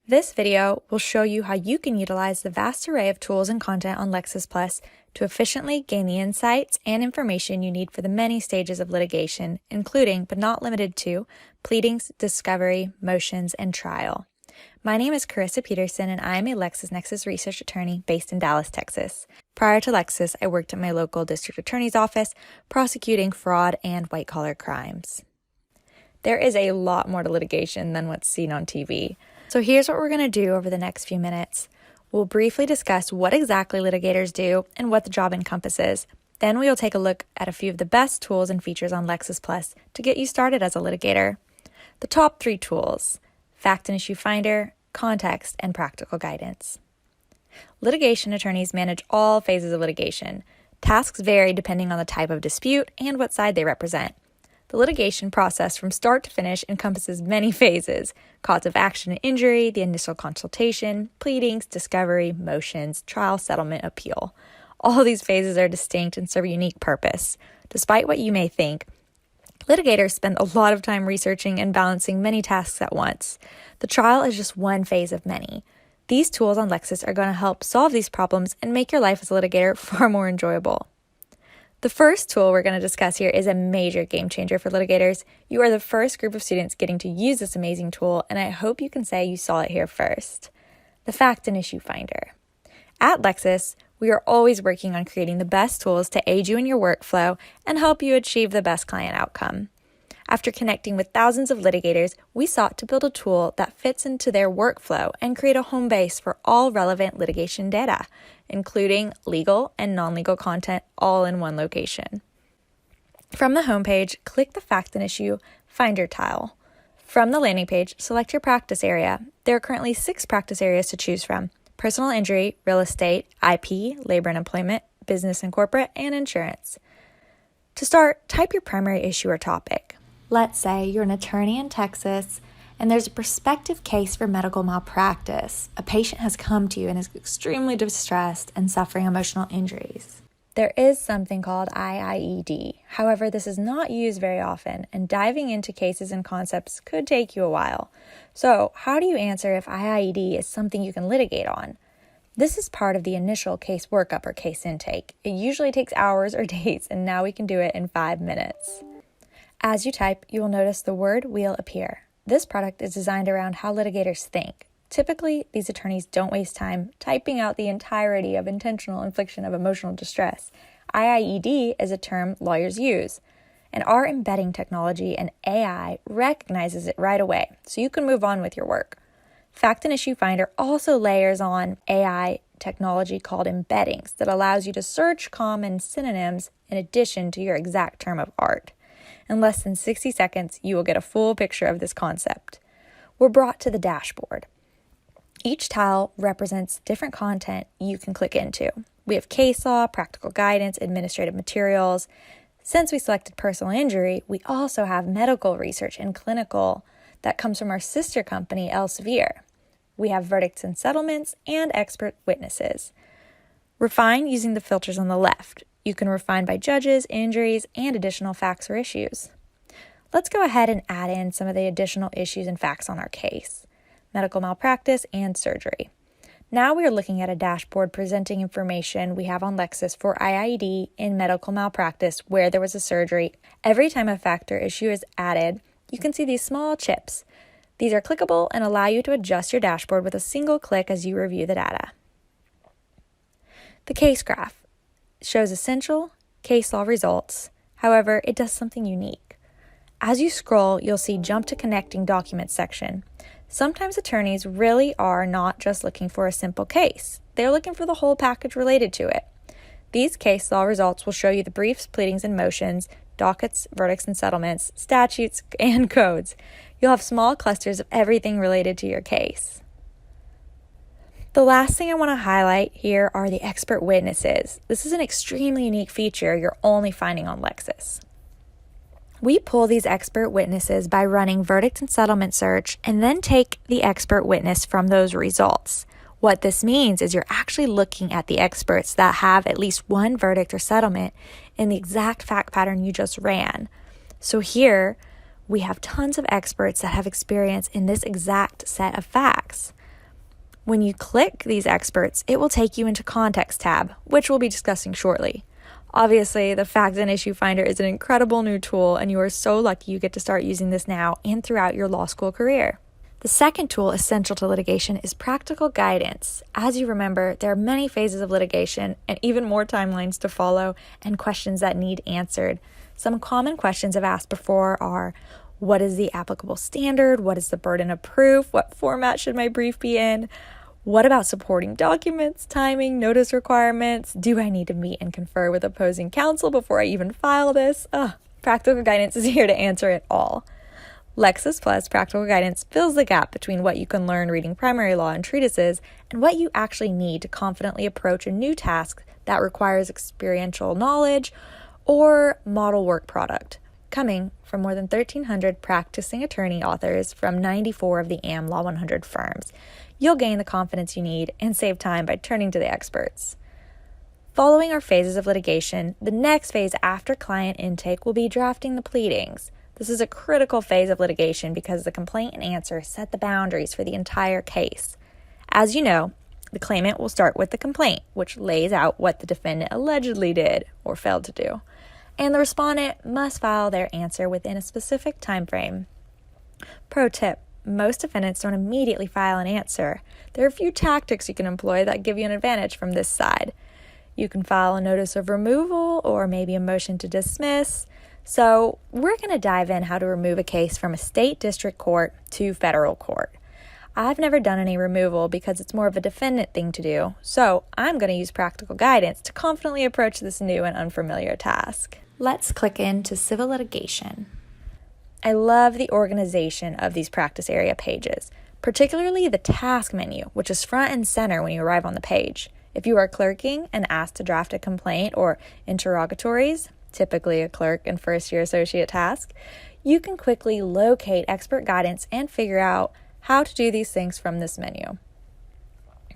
This video will show you how you can utilize the vast array of tools and content on Lexis Plus to efficiently gain the insights and information you need for the many stages of litigation, including, but not limited to, pleadings, discovery, motions, and trial. My name is Carissa Peterson, and I am a LexisNexis research attorney based in Dallas, Texas. Prior to Lexis, I worked at my local district attorney's office prosecuting fraud and white-collar crimes. There is a lot more to litigation than what's seen on TV. So here's what we're going to do over the next few minutes. We'll briefly discuss what exactly litigators do and what the job encompasses. Then we will take a look at a few of the best tools and features on Lexis Plus to get you started as a litigator. The top 3 tools: Fact and Issue Finder, Context, and Practical Guidance. Litigation attorneys manage all phases of litigation. Tasks vary depending on the type of dispute and what side they represent. The litigation process from start to finish encompasses many phases: cause of action and injury, the initial consultation, pleadings, discovery, motions, trial, settlement, appeal. All these phases are distinct and serve a unique purpose. Despite what you may think, litigators spend a lot of time researching and balancing many tasks at once. The trial is just one phase of many. These tools on Lexis are going to help solve these problems and make your life as a litigator far more enjoyable. The first tool we're going to discuss here is a major game changer for litigators. You are the first group of students getting to use this amazing tool, and I hope you can say you saw it here first. The Fact and Issue Finder. At Lexis, we are always working on creating the best tools to aid you in your workflow and help you achieve the best client outcome. After connecting with thousands of litigators, we sought to build a tool that fits into their workflow and create a home base for all relevant litigation data, including legal and non-legal content, all in one location. From the homepage, click the Fact and Issue Finder tile. From the landing page, select your practice area. There are currently 6 practice areas to choose from: personal injury, real estate, IP, labor and employment, business and corporate, and insurance. To start, type your primary issue or topic. Let's say you're an attorney in Texas and there's a prospective case for medical malpractice. A patient has come to you and is extremely distressed and suffering emotional injuries. There is something called IIED. However, this is not used very often, and diving into cases and concepts could take you a while. So, how do you answer if IIED is something you can litigate on? This is part of the initial case workup or case intake. It usually takes hours or days, and now we can do it in 5 minutes. As you type, you will notice the word wheel appear. This product is designed around how litigators think. Typically, these attorneys don't waste time typing out the entirety of intentional infliction of emotional distress. IIED is a term lawyers use, and our embedding technology and AI recognizes it right away, so you can move on with your work. Fact and Issue Finder also layers on AI technology called embeddings that allows you to search common synonyms in addition to your exact term of art. In less than 60 seconds, you will get a full picture of this concept. We're brought to the dashboard. Each tile represents different content you can click into. We have case law, practical guidance, administrative materials. Since we selected personal injury, we also have medical research and clinical that comes from our sister company, Elsevier. We have verdicts and settlements and expert witnesses. Refine using the filters on the left. You can refine by judges, injuries, and additional facts or issues. Let's go ahead and add in some of the additional issues and facts on our case: medical malpractice and surgery. Now we are looking at a dashboard presenting information we have on Lexis for IIED in medical malpractice where there was a surgery. Every time a fact or issue is added, you can see these small chips. These are clickable and allow you to adjust your dashboard with a single click as you review the data. The case graph shows essential case law results. However, it does something unique. As you scroll, you'll see Jump to Connecting Documents section. Sometimes attorneys really are not just looking for a simple case. They're looking for the whole package related to it. These case law results will show you the briefs, pleadings, and motions, dockets, verdicts, and settlements, statutes, and codes. You'll have small clusters of everything related to your case. The last thing I want to highlight here are the expert witnesses. This is an extremely unique feature you're only finding on Lexis. We pull these expert witnesses by running verdict and settlement search and then take the expert witness from those results. What this means is you're actually looking at the experts that have at least one verdict or settlement in the exact fact pattern you just ran. So here we have tons of experts that have experience in this exact set of facts. When you click these experts, it will take you into Context tab, which we'll be discussing shortly. Obviously, the Fact and Issue Finder is an incredible new tool, and you are so lucky you get to start using this now and throughout your law school career. The second tool essential to litigation is practical guidance. As you remember, there are many phases of litigation and even more timelines to follow and questions that need answered. Some common questions I've asked before are, what is the applicable standard? What is the burden of proof? What format should my brief be in? What about supporting documents, timing, notice requirements? Do I need to meet and confer with opposing counsel before I even file this? Practical guidance is here to answer it all. Lexis Plus Practical Guidance fills the gap between what you can learn reading primary law and treatises and what you actually need to confidently approach a new task that requires experiential knowledge or model work product. Coming from more than 1,300 practicing attorney authors from 94 of the Am Law 100 firms, you'll gain the confidence you need and save time by turning to the experts. Following our phases of litigation, the next phase after client intake will be drafting the pleadings. This is a critical phase of litigation because the complaint and answer set the boundaries for the entire case. As you know, the claimant will start with the complaint, which lays out what the defendant allegedly did or failed to do, and the respondent must file their answer within a specific time frame. Pro tip: most defendants don't immediately file an answer. There are a few tactics you can employ that give you an advantage from this side. You can file a notice of removal or maybe a motion to dismiss. So we're going to dive in how to remove a case from a state district court to federal court. I've never done any removal because it's more of a defendant thing to do, so I'm going to use practical guidance to confidently approach this new and unfamiliar task. Let's click into civil litigation. I love the organization of these practice area pages, particularly the task menu, which is front and center when you arrive on the page. If you are clerking and asked to draft a complaint or interrogatories, typically a clerk and first-year associate task, you can quickly locate expert guidance and figure out how to do these things from this menu.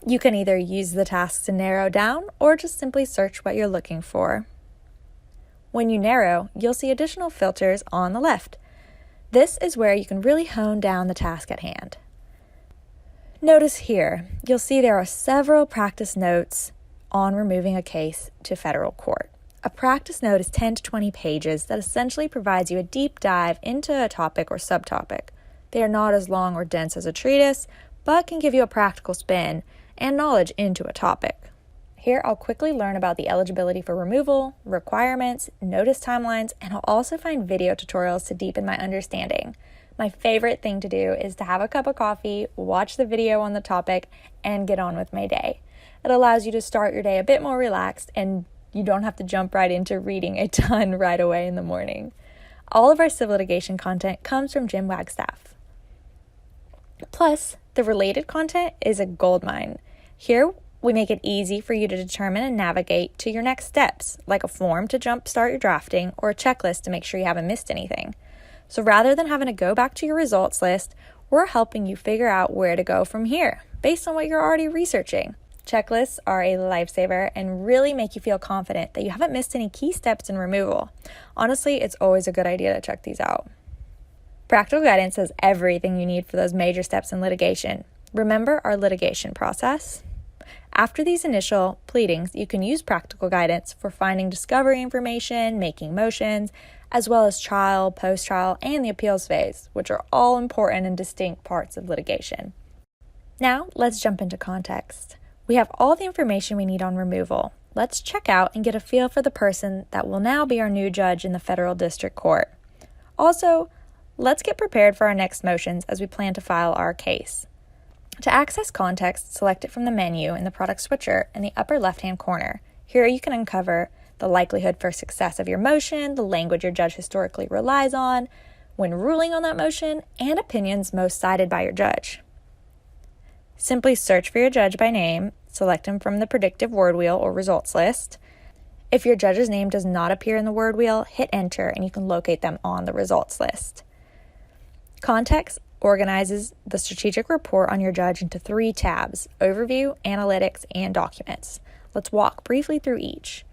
You can either use the tasks to narrow down or just simply search what you're looking for. When you narrow, you'll see additional filters on the left. This is where you can really hone down the task at hand. Notice here, you'll see there are several practice notes on removing a case to federal court. A practice note is 10 to 20 pages that essentially provides you a deep dive into a topic or subtopic. They are not as long or dense as a treatise, but can give you a practical spin and knowledge into a topic. Here I'll quickly learn about the eligibility for removal, requirements, notice timelines, and I'll also find video tutorials to deepen my understanding. My favorite thing to do is to have a cup of coffee, watch the video on the topic, and get on with my day. It allows you to start your day a bit more relaxed, and you don't have to jump right into reading a ton right away in the morning. All of our civil litigation content comes from Jim Wagstaff. Plus, the related content is a goldmine. Here, we make it easy for you to determine and navigate to your next steps, like a form to jumpstart your drafting or a checklist to make sure you haven't missed anything. So rather than having to go back to your results list, we're helping you figure out where to go from here based on what you're already researching. Checklists are a lifesaver and really make you feel confident that you haven't missed any key steps in removal. Honestly, it's always a good idea to check these out. Practical Guidance has everything you need for those major steps in litigation. Remember our litigation process? After these initial pleadings, you can use Practical Guidance for finding discovery information, making motions, as well as trial, post-trial, and the appeals phase, which are all important and distinct parts of litigation. Now, let's jump into context. We have all the information we need on removal. Let's check out and get a feel for the person that will now be our new judge in the federal district court. Also, let's get prepared for our next motions as we plan to file our case. To access context, select it from the menu in the product switcher in the upper left-hand corner. Here you can uncover the likelihood for success of your motion, the language your judge historically relies on when ruling on that motion, and opinions most cited by your judge. Simply search for your judge by name, select him from the predictive word wheel or results list. If your judge's name does not appear in the word wheel, hit enter and you can locate them on the results list. Context organizes the strategic report on your judge into 3 tabs: Overview, Analytics, and Documents. Let's walk briefly through each.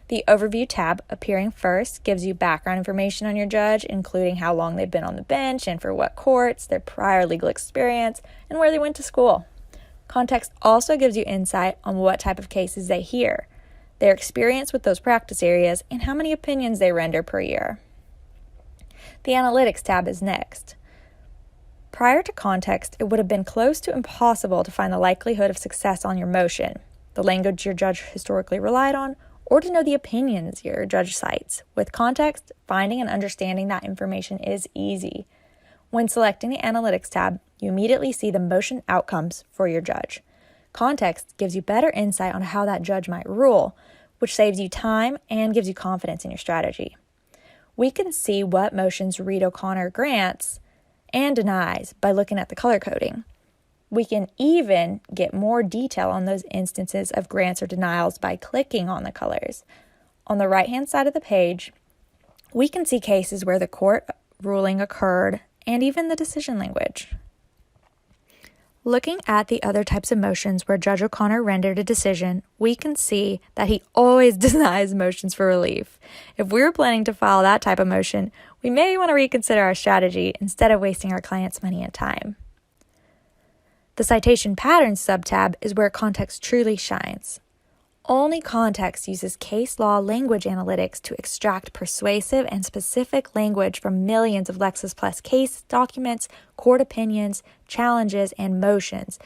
The Overview tab, appearing first, gives you background information on your judge, including how long they've been on the bench and for what courts, their prior legal experience, and where they went to school. Context also gives you insight on what type of cases they hear, their experience with those practice areas, and how many opinions they render per year. The Analytics tab is next. Prior to context, it would have been close to impossible to find the likelihood of success on your motion, the language your judge historically relied on, or to know the opinions your judge cites. With context, finding and understanding that information is easy. When selecting the Analytics tab, you immediately see the motion outcomes for your judge. Context gives you better insight on how that judge might rule, which saves you time and gives you confidence in your strategy. We can see what motions Reed O'Connor grants and denies by looking at the color coding. We can even get more detail on those instances of grants or denials by clicking on the colors. On the right-hand side of the page, we can see cases where the court ruling occurred and even the decision language. Looking at the other types of motions where Judge O'Connor rendered a decision, we can see that he always denies motions for relief. If we were planning to file that type of motion, we may want to reconsider our strategy instead of wasting our clients' money and time. The Citation Patterns subtab is where context truly shines. Only Context uses case law language analytics to extract persuasive and specific language from millions of Lexis Plus case documents, court opinions, challenges, and motions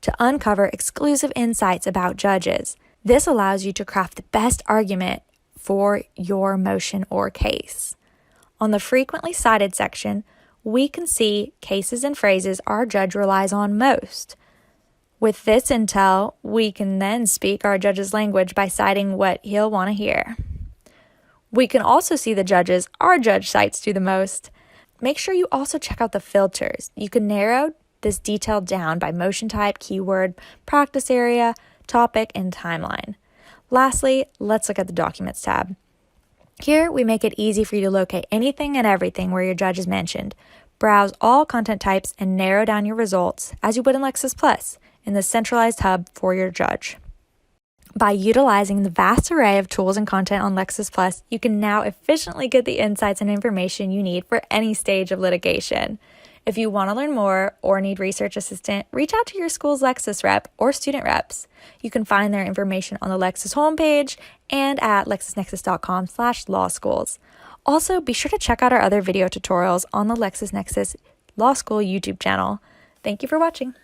to uncover exclusive insights about judges. This allows you to craft the best argument for your motion or case. On the frequently cited section, we can see cases and phrases our judge relies on most. With this intel, we can then speak our judge's language by citing what he'll want to hear. We can also see the judges our judge cites to the most. Make sure you also check out the filters. You can narrow this detail down by motion type, keyword, practice area, topic, and timeline. Lastly, let's look at the Documents tab. Here, we make it easy for you to locate anything and everything where your judge is mentioned. Browse all content types and narrow down your results as you would in Lexis Plus in the centralized hub for your judge. By utilizing the vast array of tools and content on Lexis Plus, you can now efficiently get the insights and information you need for any stage of litigation. If you want to learn more or need research assistant, reach out to your school's Lexis rep or student reps. You can find their information on the Lexis homepage and at lexisnexis.com/lawschools. Also, be sure to check out our other video tutorials on the LexisNexis Law School YouTube channel. Thank you for watching.